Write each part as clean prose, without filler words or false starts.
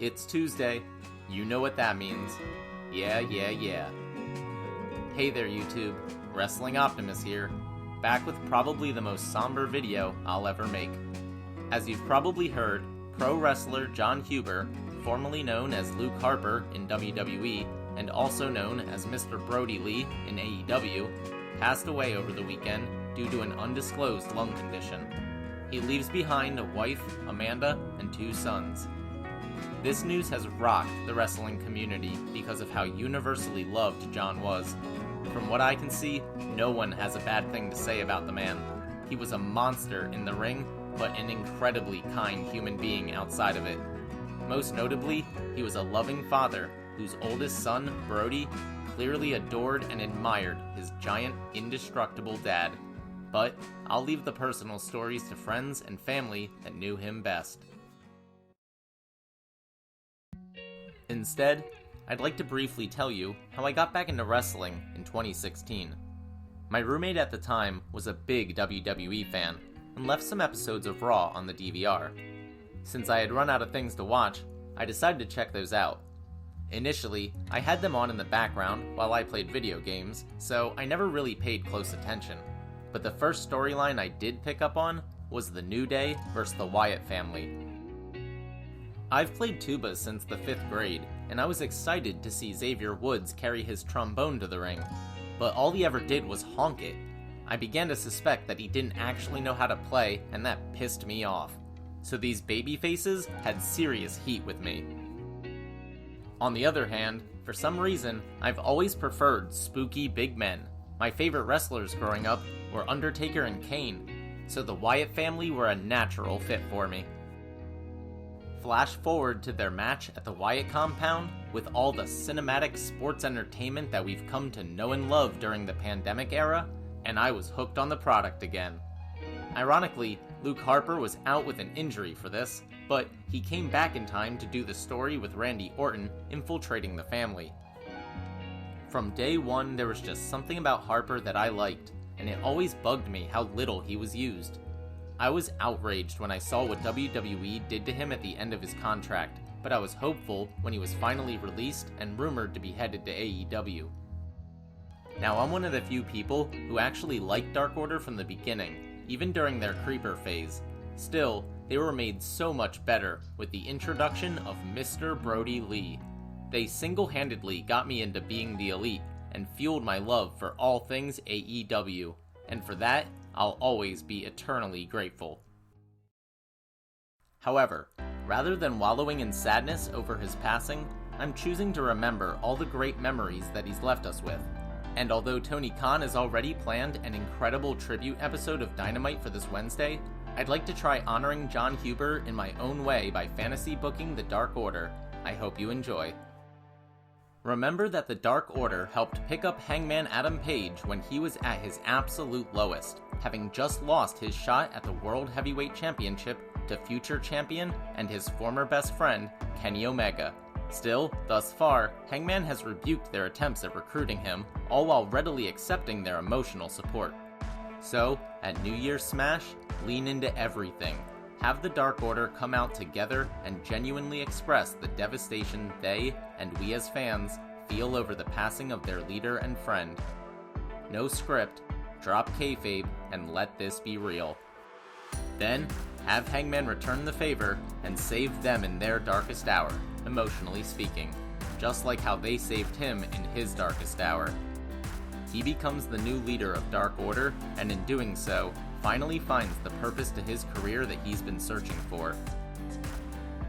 It's Tuesday. You know what that means. Yeah. Hey there, YouTube. Wrestling Optimus here. Back with probably the most somber video I'll ever make. As you've probably heard, pro wrestler Jon Huber, formerly known as Luke Harper in WWE and also known as Mr. Brodie Lee in AEW, passed away over the weekend due to an undisclosed lung condition. He leaves behind a wife, Amanda, and 2 sons. This news has rocked the wrestling community because of how universally loved Jon was. From what I can see, no one has a bad thing to say about the man. He was a monster in the ring, but an incredibly kind human being outside of it. Most notably, he was a loving father whose oldest son, Brodie, clearly adored and admired his giant, indestructible dad. But I'll leave the personal stories to friends and family that knew him best. Instead, I'd like to briefly tell you how I got back into wrestling in 2016. My roommate at the time was a big WWE fan and left some episodes of Raw on the DVR. Since I had run out of things to watch, I decided to check those out. Initially, I had them on in the background while I played video games, so I never really paid close attention. But the first storyline I did pick up on was the New Day vs. the Wyatt family. I've played tuba since the 5th grade, and I was excited to see Xavier Woods carry his trombone to the ring, but all he ever did was honk it. I began to suspect that he didn't actually know how to play, and that pissed me off. So these baby faces had serious heat with me. On the other hand, for some reason, I've always preferred spooky big men. My favorite wrestlers growing up were Undertaker and Kane, so the Wyatt family were a natural fit for me. Flash forward to their match at the Wyatt compound with all the cinematic sports entertainment that we've come to know and love during the pandemic era, and I was hooked on the product again. Ironically, Luke Harper was out with an injury for this, but he came back in time to do the story with Randy Orton infiltrating the family. From day one, there was just something about Harper that I liked, and it always bugged me how little he was used. I was outraged when I saw what WWE did to him at the end of his contract, but I was hopeful when he was finally released and rumored to be headed to AEW. Now, I'm one of the few people who actually liked Dark Order from the beginning, even during their creeper phase. Still, they were made so much better with the introduction of Mr. Brodie Lee. They single-handedly got me into being the elite and fueled my love for all things AEW, and for that, I'll always be eternally grateful. However, rather than wallowing in sadness over his passing, I'm choosing to remember all the great memories that he's left us with. And although Tony Khan has already planned an incredible tribute episode of Dynamite for this Wednesday, I'd like to try honoring Jon Huber in my own way by fantasy booking the Dark Order. I hope you enjoy. Remember that the Dark Order helped pick up Hangman Adam Page when he was at his absolute lowest, having just lost his shot at the World Heavyweight Championship to future champion and his former best friend, Kenny Omega. Still, thus far, Hangman has rebuked their attempts at recruiting him, all while readily accepting their emotional support. So, at New Year's Smash, lean into everything. Have the Dark Order come out together and genuinely express the devastation they, and we as fans, feel over the passing of their leader and friend. No script, drop kayfabe, and let this be real. Then, have Hangman return the favor and save them in their darkest hour, emotionally speaking, just like how they saved him in his darkest hour. He becomes the new leader of Dark Order, and in doing so, finally finds the purpose to his career that he's been searching for.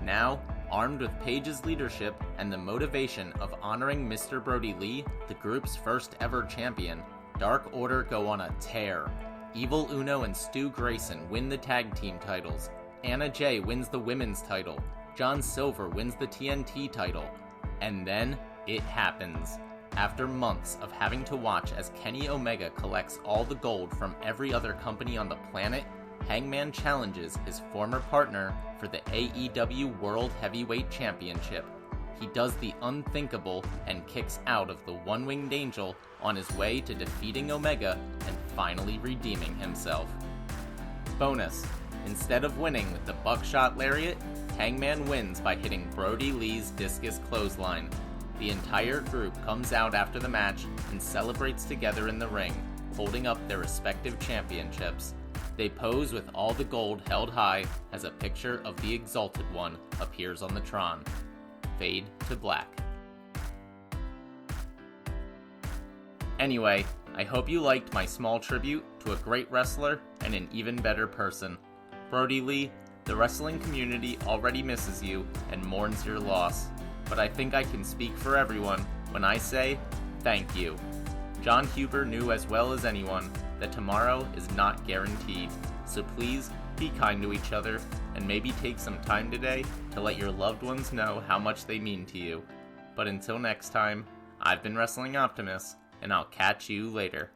Now, armed with Page's leadership and the motivation of honoring Mr. Brodie Lee, the group's first ever champion, Dark Order go on a tear. Evil Uno and Stu Grayson win the tag team titles, Anna Jay wins the women's title, John Silver wins the TNT title, and then it happens. After months of having to watch as Kenny Omega collects all the gold from every other company on the planet, Hangman challenges his former partner for the AEW World Heavyweight Championship. He does the unthinkable and kicks out of the One-Winged Angel on his way to defeating Omega and finally redeeming himself. Bonus: Instead of winning with the buckshot lariat, Hangman wins by hitting Brodie Lee's discus clothesline. The entire group comes out after the match and celebrates together in the ring, holding up their respective championships. They pose with all the gold held high as a picture of the Exalted One appears on the Tron. Fade to black. Anyway, I hope you liked my small tribute to a great wrestler and an even better person. Brodie Lee, the wrestling community already misses you and mourns your loss, but I think I can speak for everyone when I say, thank you. Jon Huber knew as well as anyone that tomorrow is not guaranteed, so please be kind to each other and maybe take some time today to let your loved ones know how much they mean to you. But until next time, I've been Wrestling Optimus, and I'll catch you later.